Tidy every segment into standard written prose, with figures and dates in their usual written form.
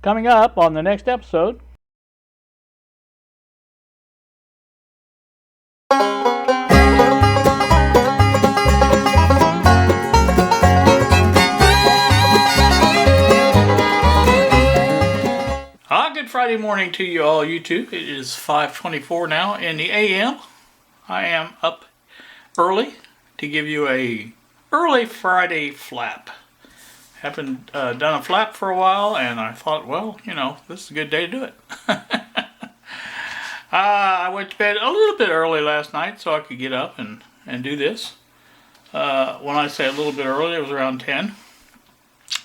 Coming up on the next episode. Good Friday morning to you all, YouTube. It is 5:24 now in the AM. I am up early to give you a early Friday flap. Haven't done a flap for a while, and I thought, well, you know, this is a good day to do it. I went to bed a little bit early last night so I could get up and do this. When I say a little bit early, it was around 10.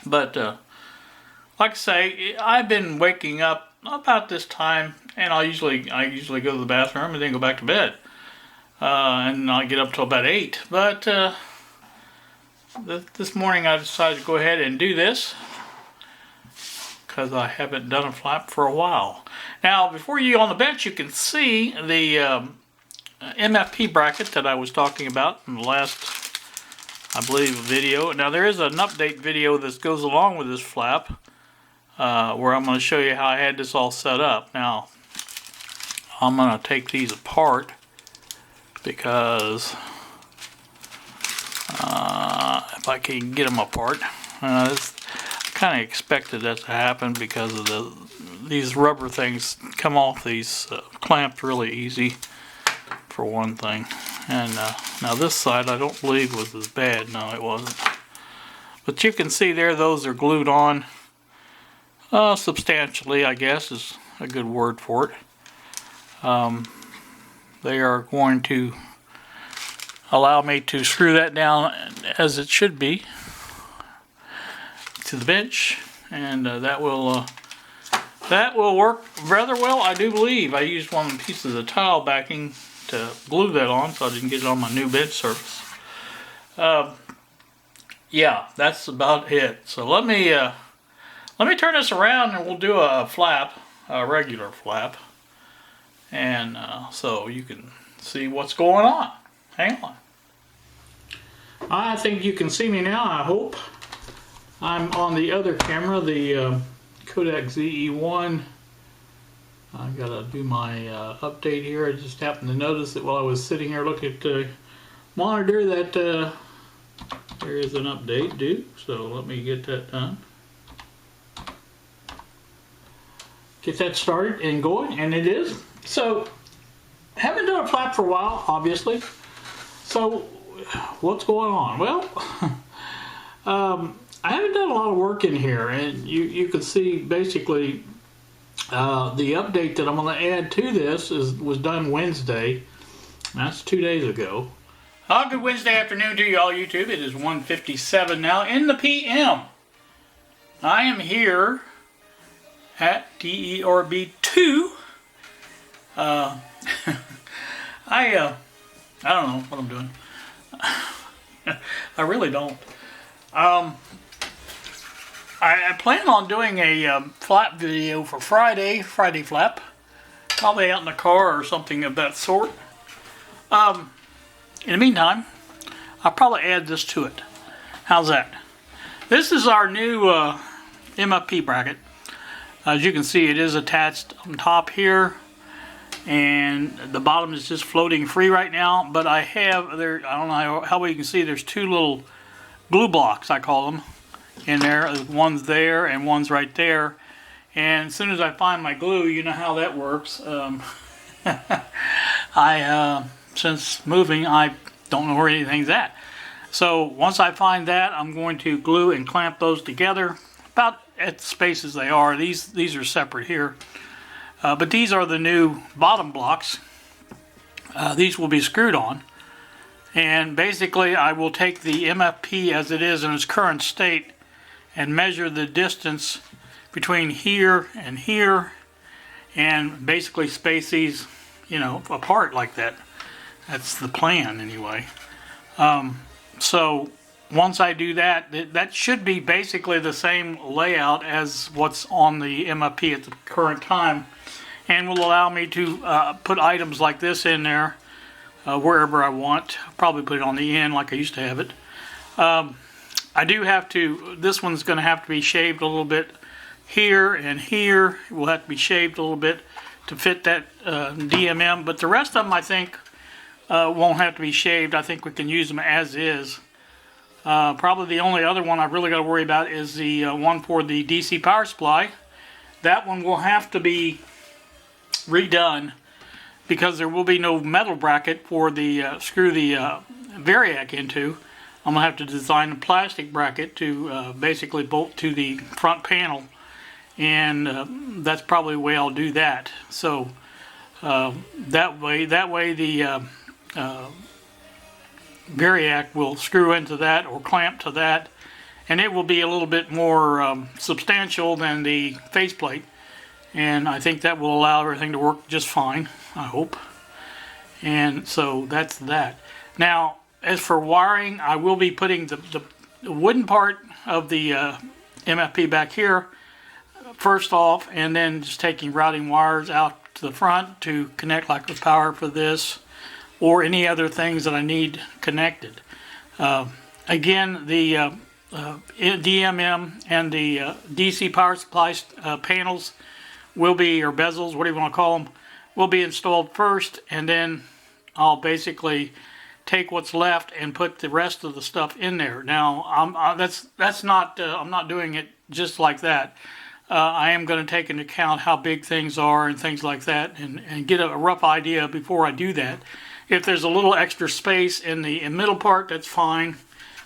But like I say, I've been waking up about this time, and I usually go to the bathroom and then go back to bed, and I get up till about 8. But this morning I decided to go ahead and do this because I haven't done a flap for a while. Now, before you on the bench, you can see the Mfp bracket that I was talking about in the last, I believe, video. Now, there is an update video that goes along with this flap, where I'm going to show you how I had this all set up. Now, I'm going to take these apart because if I can get them apart, I kind of expected that to happen because of these rubber things come off these clamps really easy, for one thing. And now this side I don't believe was as bad. No, it wasn't. But you can see there, those are glued on. Substantially, I guess, is a good word for it. They are going to allow me to screw that down as it should be to the bench, and that will work rather well, I do believe. I used one of the pieces of tile backing to glue that on, so I didn't get it on my new bench surface. Yeah, that's about it. So let me turn this around and we'll do a flap, a regular flap, and so you can see what's going on. Hang on. I think you can see me now, I hope. I'm on the other camera, the Kodak ZE-1. I gotta do my update here. I just happened to notice that while I was sitting here looking at the monitor that there is an update due, so let me get that done. Get that started and going, and it is. So, haven't done a flap for a while, obviously. So, what's going on? Well, I haven't done a lot of work in here, and you can see basically the update that I'm going to add to this was done Wednesday. That's 2 days ago. Good Wednesday afternoon to you all, YouTube. It is 1:57 now in the PM. I am here at DERB 2. I don't know what I'm doing. I really don't. I plan on doing a flap video for Friday flap. Probably out in the car or something of that sort. In the meantime, I'll probably add this to it. How's that? This is our new Mfp bracket. As you can see, it is attached on top here, and the bottom is just floating free right now. But I have there, I don't know how well you can see, there's two little glue blocks, I call them, in there. One's there and one's right there. And as soon as I find my glue, you know how that works. Since moving, I don't know where anything's at. So once I find that, I'm going to glue and clamp those together about at the spaces they are. These are separate here, but these are the new bottom blocks. These will be screwed on, and basically I will take the Mfp as it is in its current state and measure the distance between here, and basically space these, you know, apart like that. That's the plan anyway. So once I do that, that should be basically the same layout as what's on the Mfp at the current time, and will allow me to put items like this in there wherever I want. I'll probably put it on the end like I used to have it. I do have to, this one's going to have to be shaved a little bit here and here will have to be shaved a little bit to fit that DMM, but the rest of them I think won't have to be shaved. I think we can use them as is. Probably the only other one I've really got to worry about is the one for the DC power supply. That one will have to be redone because there will be no metal bracket for the screw the Variac into. I'm going to have to design a plastic bracket to basically bolt to the front panel, and that's probably the way I'll do that. So that way the Variac will screw into that or clamp to that, and it will be a little bit more substantial than the faceplate, and I think that will allow everything to work just fine, I hope. And so that's that. Now, as for wiring, I will be putting the wooden part of the MFP back here first off, and then just taking routing wires out to the front to connect like with power for this or any other things that I need connected. Again, the DMM and the DC power supply panels will be, or bezels, what do you want to call them, will be installed first, and then I'll basically take what's left and put the rest of the stuff in there. Now, that's not, I'm not doing it just like that. I am going to take into account how big things are and things like that, and get a rough idea before I do that. If there's a little extra space in the middle part, that's fine,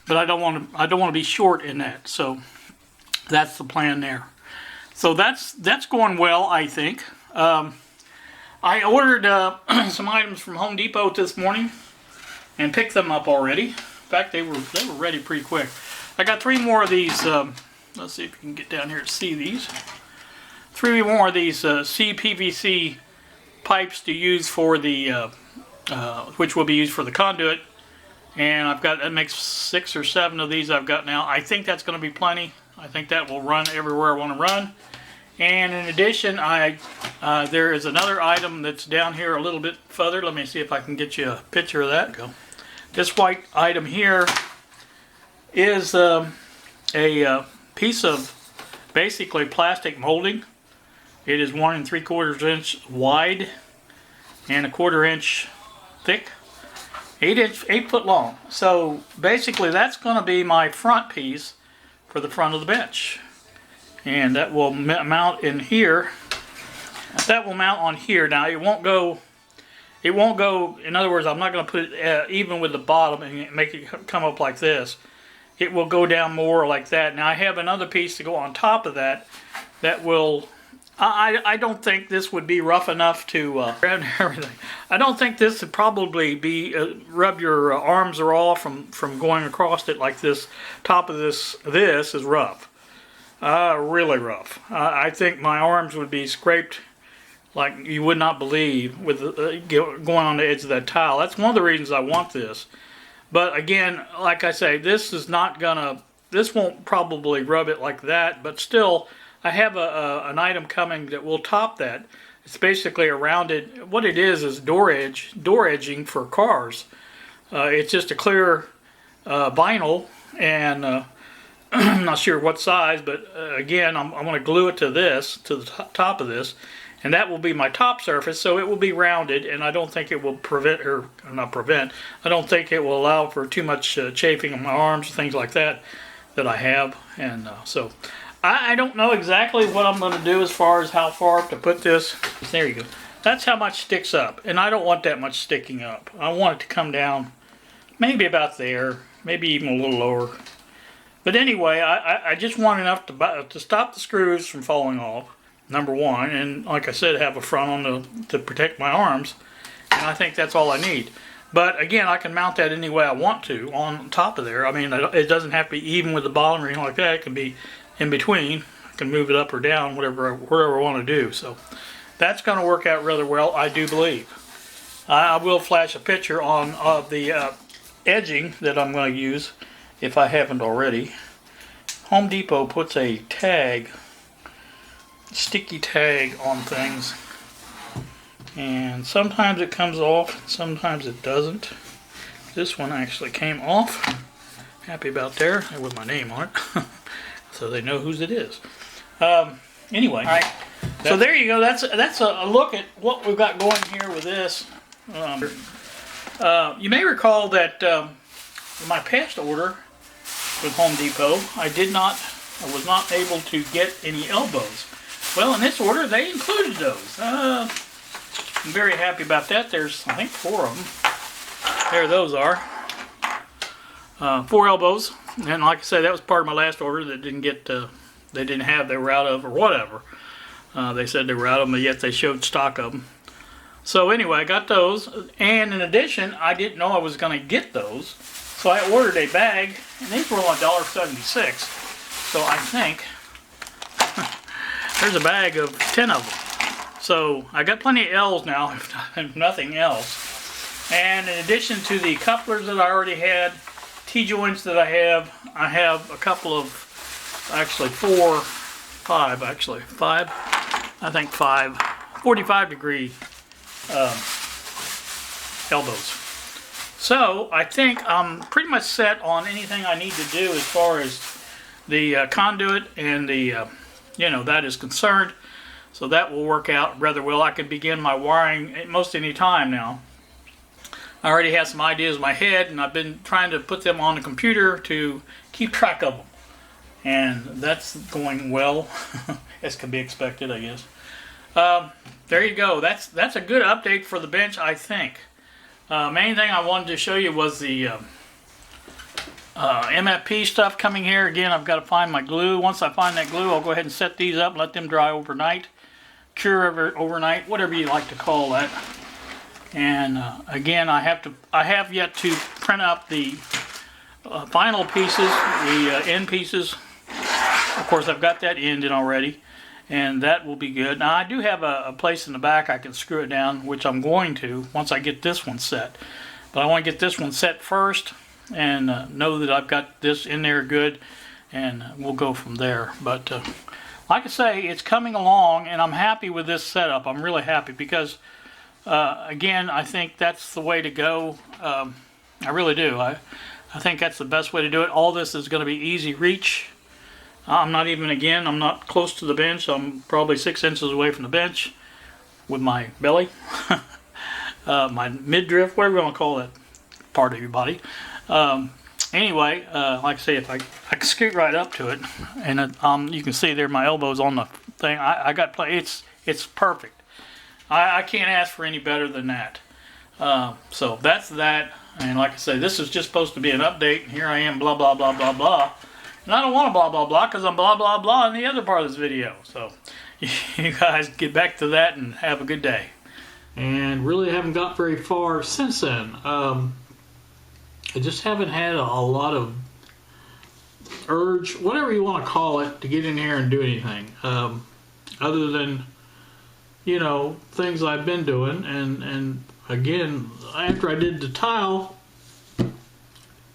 but I don't want to be short in that. So that's the plan there. So that's going well, I think. I ordered some items from Home Depot this morning and picked them up already. In fact, they were ready pretty quick. I got 3 more of these. Let's see if we can get down here to see these. 3 more of these CPVC pipes to use for the, which will be used for the conduit. And I've got, that makes 6 or 7 of these I've got now. I think that's going to be plenty. I think that will run everywhere I want to run. And in addition, there is another item that's down here a little bit further. Let me see if I can get you a picture of that. Go. This white item here is a piece of basically plastic molding. It is 1 3/4 inch wide and 1/4 inch thick, 8 foot long. So basically that's going to be my front piece for the front of the bench, and that will mount in here. That will mount on here. Now it won't go, in other words, I'm not going to put it even with the bottom and make it come up like this. It will go down more like that. Now I have another piece to go on top of that that will, I don't think this would be rough enough to everything. I don't think this would probably be rub your arms raw from going across it like this. Top of this is rough, really rough. I think my arms would be scraped like you would not believe with going on the edge of that tile. That's one of the reasons I want this. But again, like I say, this is not gonna, this won't probably rub it like that, but still, I have an item coming that will top that. It's basically a rounded, what it is door edging for cars. It's just a clear vinyl, and I'm not sure what size, but again, I'm going to glue it to this, to the top of this, and that will be my top surface, so it will be rounded, and I don't think it will prevent, or not prevent, I don't think it will allow for too much chafing of my arms, things like that I have. And so I don't know exactly what I'm going to do as far as how far to put this. There you go. That's how much sticks up, and I don't want that much sticking up. I want it to come down maybe about there, maybe even a little lower. But anyway, I just want enough to stop the screws from falling off, number one, and like I said, have a front on to protect my arms, and I think that's all I need. But again, I can mount that any way I want to on top of there. I mean, it doesn't have to be even with the bottom or anything like that. It can be in between. I can move it up or down, whatever I want to do. So that's going to work out rather well, I do believe. I will flash a picture of the edging that I'm going to use if I haven't already. Home Depot puts a tag, sticky tag on things, and sometimes it comes off, sometimes it doesn't. This one actually came off. Happy about there, with my name on it, so they know whose it is. anyway, all right. So there you go. That's a look at what we've got going here with this. You may recall that in my past order with Home Depot, I was not able to get any elbows. Well, in this order, they included those. I'm very happy about that. There's, I think, 4 of them. There those are. 4 elbows. And like I said, that was part of my last order that didn't get, they didn't have, they were out of, or whatever. They said they were out of them, but yet they showed stock of them. So anyway, I got those. And in addition, I didn't know I was going to get those. So I ordered a bag, and these were only $1.76. So I think there's a bag of 10 of them. So I got plenty of L's now, if nothing else. And in addition to the couplers that I already had, T-joints that I have a couple of, actually 5, I think 5, 45 degree elbows. So I think I'm pretty much set on anything I need to do as far as the conduit and the, that is concerned. So that will work out rather well. I can begin my wiring at most any time now. I already have some ideas in my head, and I've been trying to put them on the computer to keep track of them. And that's going well, as can be expected, I guess. There you go. That's a good update for the bench, I think. Main thing I wanted to show you was the MFP stuff coming here. Again, I've got to find my glue. Once I find that glue, I'll go ahead and set these up, let them dry overnight. Cure overnight, whatever you like to call that. And again, I have yet to print out the final pieces, the end pieces. Of course, I've got that end in already, and that will be good. Now, I do have a place in the back I can screw it down, which I'm going to once I get this one set. But I want to get this one set first and know that I've got this in there good, and we'll go from there. But like I say, it's coming along, and I'm happy with this setup. I'm really happy because again, I think that's the way to go. I really do. I think that's the best way to do it. All this is going to be easy reach. I'm not close to the bench. I'm probably 6 inches away from the bench with my belly. My midriff, whatever you want to call that part of your body. Anyway, like I say, if I can scoot right up to it, and you can see there my elbows on the thing. I got plenty. It's perfect. I can't ask for any better than that. So that's that. And like I say, this is just supposed to be an update. And here I am, blah, blah, blah, blah, blah. And I don't want to blah, blah, blah, because I'm blah, blah, blah in the other part of this video. So you guys get back to that and have a good day. And really haven't got very far since then. I just haven't had a lot of urge, whatever you want to call it, to get in here and do anything. Other than, things I've been doing. And again, after I did the tile,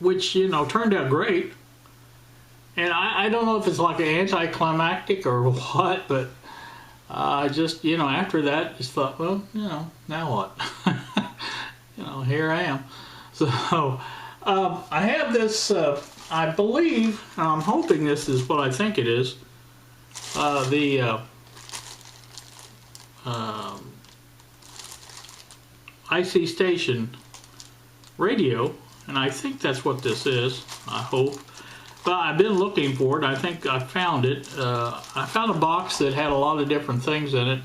which, turned out great. And I don't know if it's like an anticlimactic or what, but I just, after that, just thought, well, now what? Here I am. So, I have this, I believe, I'm hoping this is what I think it is, the IC station radio, and I think that's what this is, I hope. But I've been looking for it. I think I found it. I found a box that had a lot of different things in it.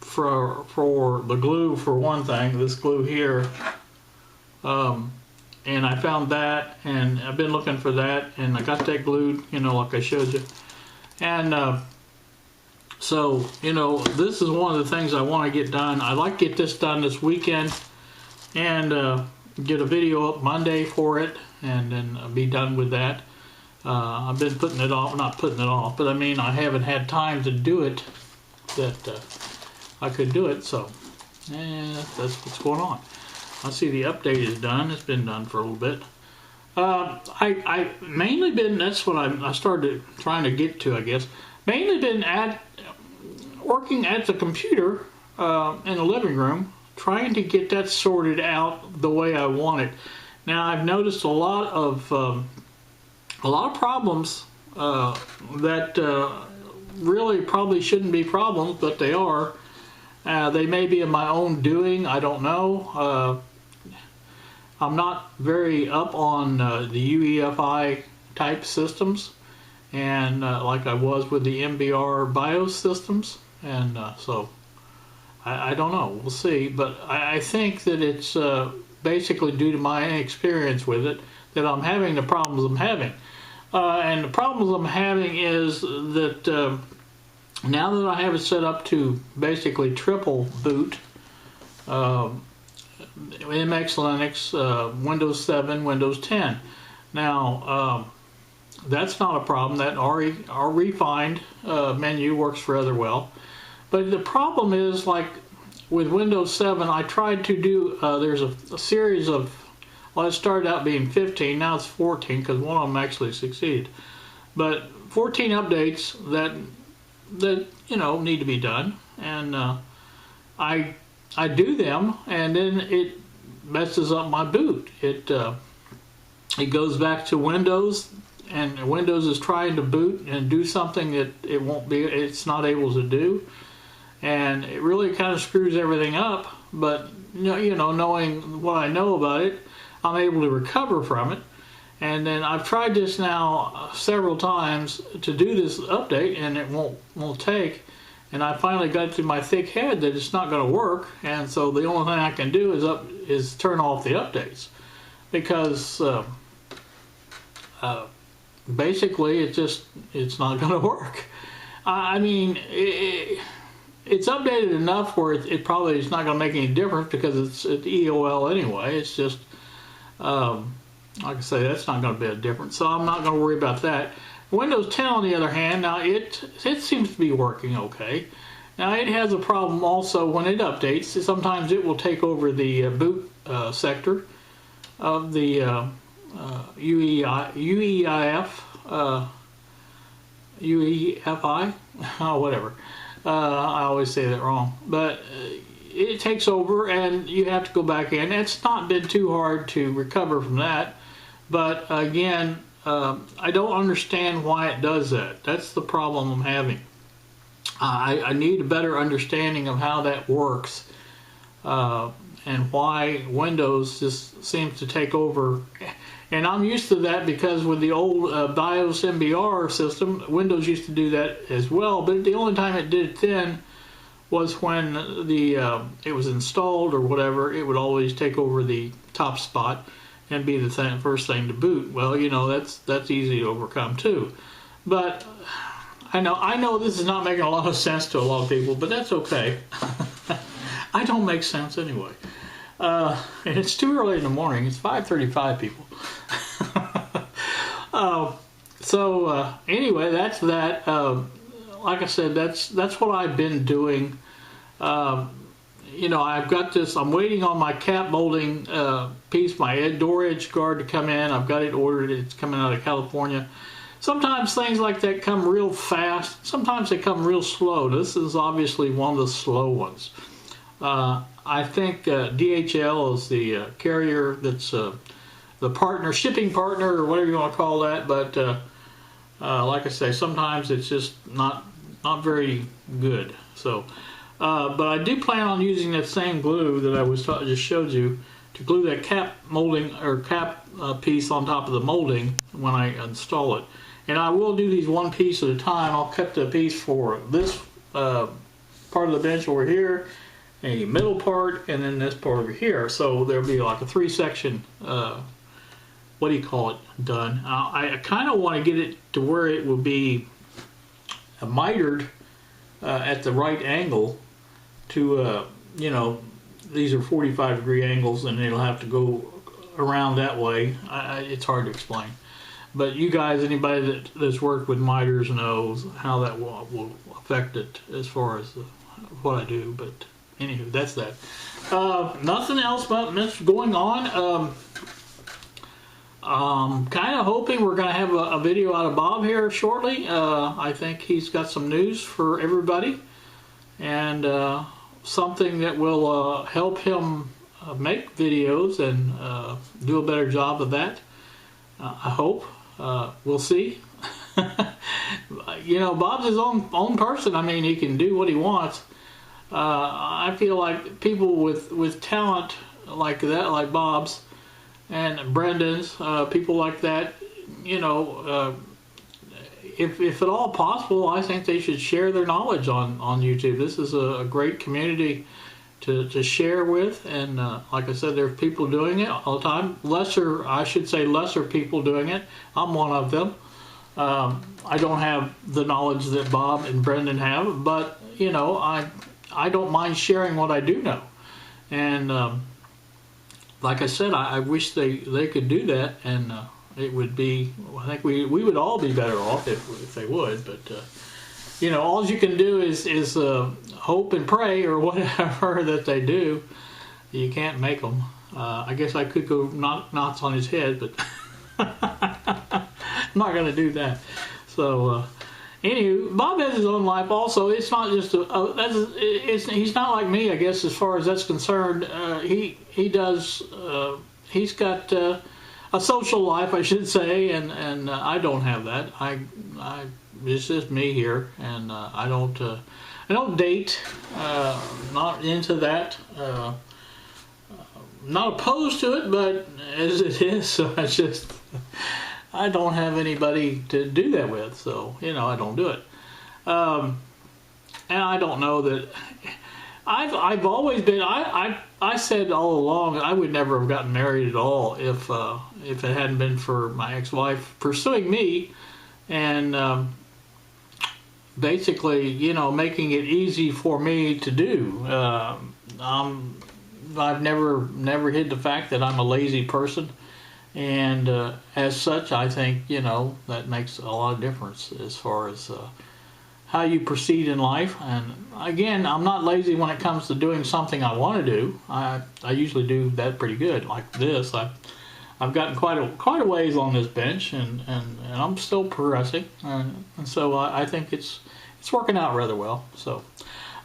For the glue, for one thing, this glue here. And I found that, and I've been looking for that, and I got that glued, like I showed you. And so, this is one of the things I want to get done. I'd like to get this done this weekend, and get a video up Monday for it, and then be done with that. I've been putting it off, not putting it off, but I mean, I haven't had time to do it that I could do it, so that's what's going on. I see the update is done. It's been done for a little bit. I mainly been, that's what I started trying to get to, I guess. Mainly been working at the computer in the living room, trying to get that sorted out the way I want it. Now, I've noticed a lot of problems that really probably shouldn't be problems, but they are. They may be of my own doing, I don't know. I'm not very up on the UEFI type systems, and like I was with the MBR BIOS systems, and so I don't know, we'll see, but I think that it's basically due to my inexperience with it that I'm having the problems I'm having. And the problems I'm having is that now that I have it set up to basically triple boot, MX Linux, Windows 7, Windows 10. Now, that's not a problem. That our refined menu works rather well. But the problem is, like with Windows 7, I tried to do, there's a series of, well, it started out being 15, now it's 14 because one of them actually succeeded. But 14 updates that you know need to be done, and I do them, and then it messes up my boot. It goes back to Windows, and Windows is trying to boot and do something that it's not able to do, and it really kind of screws everything up. But you know, knowing what I know about it, I'm able to recover from it. And then I've tried this now several times to do this update, and it won't take. And I finally got to my thick head that it's not going to work, and so the only thing I can do is turn off the updates, because basically it's not going to work. I mean, it's updated enough where it probably is not going to make any difference because it's EOL anyway. It's just like I say, that's not going to be a difference, so I'm not going to worry about that. Windows 10, on the other hand, now it seems to be working okay. Now it has a problem also when it updates. Sometimes it will take over the boot sector of the UEFI, whatever. I always say that wrong, but it takes over and you have to go back in. It's not been too hard to recover from that, but again, I don't understand why it does that. That's the problem I'm having. I need a better understanding of how that works, and why Windows just seems to take over. And I'm used to that because with the old BIOS MBR system, Windows used to do that as well, but the only time it did it then was when it was installed or whatever. It would always take over the top spot and be the first thing to boot. Well, you know, that's easy to overcome too. But I know this is not making a lot of sense to a lot of people, but that's okay. I don't make sense anyway. And it's too early in the morning. It's 5:35, people. Anyway, that's that. Like I said, that's what I've been doing. You know, I've got this. I'm waiting on my cap molding piece, my door edge guard to come in. I've got it ordered. It's coming out of California. Sometimes things like that come real fast. Sometimes they come real slow. This is obviously one of the slow ones. I think DHL is the carrier that's the partner, shipping partner, or whatever you want to call that. But like I say, sometimes it's just not very good. So, but I do plan on using that same glue that I just showed you to glue that cap molding or cap piece on top of the molding when I install it. And I will do these one piece at a time. I'll cut the piece for this part of the bench over here, a middle part, and then this part over here. So there'll be like a 3-section, what do you call it, done. I kind of want to get it to where it will be mitered at the right angle to, you know, these are 45-degree angles, and it'll have to go around that way. It's hard to explain. But you guys, anybody that's worked with miters knows how that will affect it as far as what I do. But anywho, that's that. Nothing else much going on. Kind of hoping we're going to have a video out of Bob here shortly. I think he's got some news for everybody, and something that will help him make videos and do a better job of that. I hope. We'll see. You know, Bob's his own person. I mean, he can do what he wants. I feel like people with talent like that, like Bob's and Brendan's, people like that, you know, if at all possible, I think they should share their knowledge on YouTube. This is a great community to share with, and like I said, there are people doing it all the time. Lesser people doing it. I'm one of them. I don't have the knowledge that Bob and Brendan have, but you know, I don't mind sharing what I do know. And like I said, I wish they could do that, and it would be, I think we would all be better off if they would. But you know, all you can do is hope and pray or whatever that they do. You can't make them. I guess I could go knots on his head, but I'm not going to do that. So anywho, Bob has his own life also. It's not just he's not like me, I guess, as far as that's concerned. He does. He's got a social life, I should say, and I don't have that. It's just me here, and I don't date. Not into that. Not opposed to it, but as it is, so it's just I don't have anybody to do that with, so you know, I don't do it. And I don't know that I've always been. I said all along I would never have gotten married at all if it hadn't been for my ex-wife pursuing me and basically, you know, making it easy for me to do. I've never hid the fact that I'm a lazy person, and as such, I think, you know, that makes a lot of difference as far as how you proceed in life. And again, I'm not lazy when it comes to doing something I want to do. I usually do that pretty good. Like this, I've gotten quite a ways on this bench, and I'm still progressing, and so I think it's working out rather well. So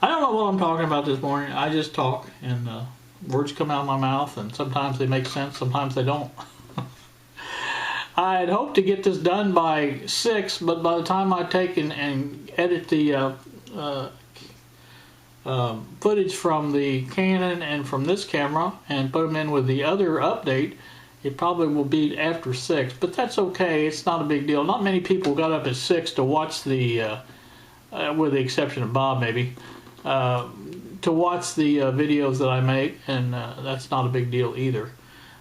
I don't know what I'm talking about this morning. I just talk, and words come out of my mouth, and sometimes they make sense, sometimes they don't. I had hoped to get this done by 6, but by the time I take and edit the footage from the Canon and from this camera and put them in with the other update, it probably will be after 6. But that's okay. It's not a big deal. Not many people got up at 6 to watch the, with the exception of Bob maybe, to watch the videos that I make, and that's not a big deal either.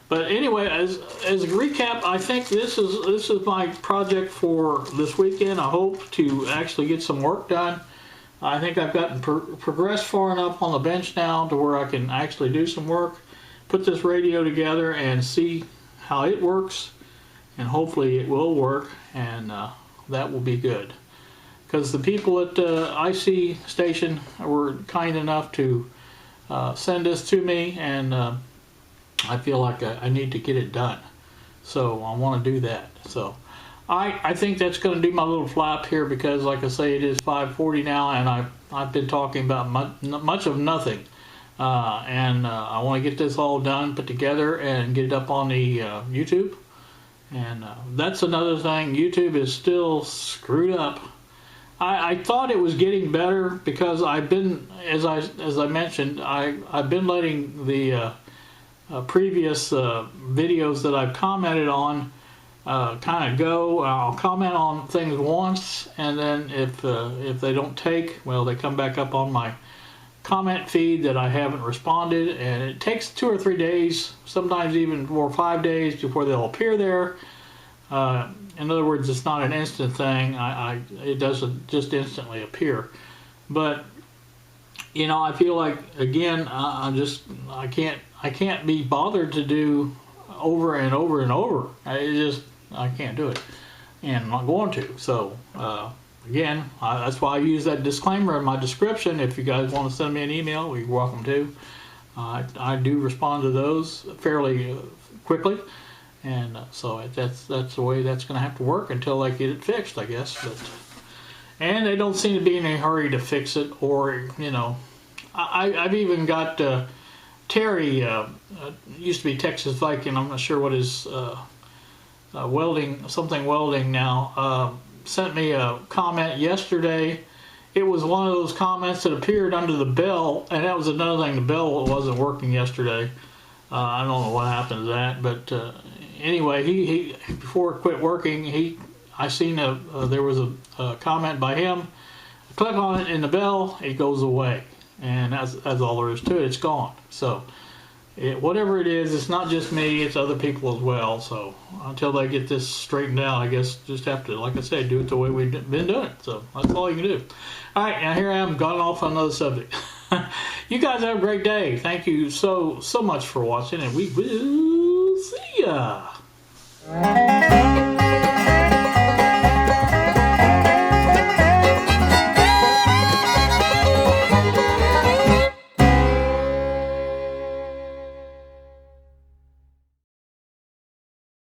But anyway, as a recap, I think this is my project for this weekend. I hope to actually get some work done. I think I've gotten progressed far enough on the bench now to where I can actually do some work, put this radio together and see how it works, and hopefully it will work, and that will be good. Because the people at IC Station were kind enough to send this to me, and I feel like I need to get it done. So I want to do that. So I think that's going to do my little flap here, because like I say, it is 5:40 now, and I've been talking about much of nothing. And I want to get this all done, put together, and get it up on the YouTube. And that's another thing. YouTube is still screwed up. I thought it was getting better, because I've been, as I mentioned, I've been letting the previous videos that I've commented on kind of go. I'll comment on things once, and then if they don't take, well, they come back up on my comment feed that I haven't responded, and it takes 2 or 3 days, sometimes even 4 or 5 days before they'll appear there. In other words, it's not an instant thing. It doesn't just instantly appear. But you know, I feel like, again, I can't be bothered to do over and over and over. I can't do it, and I'm not going to. So again, that's why I use that disclaimer in my description. If you guys want to send me an email, you're welcome to. I do respond to those fairly quickly, and so that's the way that's going to have to work until I get it fixed, I guess. And they don't seem to be in a hurry to fix it, or you know, I've even got Terry, used to be Texas Viking. I'm not sure what his welding now. sent me a comment yesterday. It was one of those comments that appeared under the bell, and that was another thing. The bell wasn't working yesterday. I don't know what happened to that, but anyway, he before it quit working, I seen there was a comment by him. I click on it in the bell, it goes away, and that's all there is to it. It's gone. So whatever it is, it's not just me; it's other people as well. So until they get this straightened out, I guess just have to, like I said, do it the way we've been doing it. So that's all you can do. All right, now here I am, gone off on another subject. You guys have a great day. Thank you so much for watching, and we will see ya.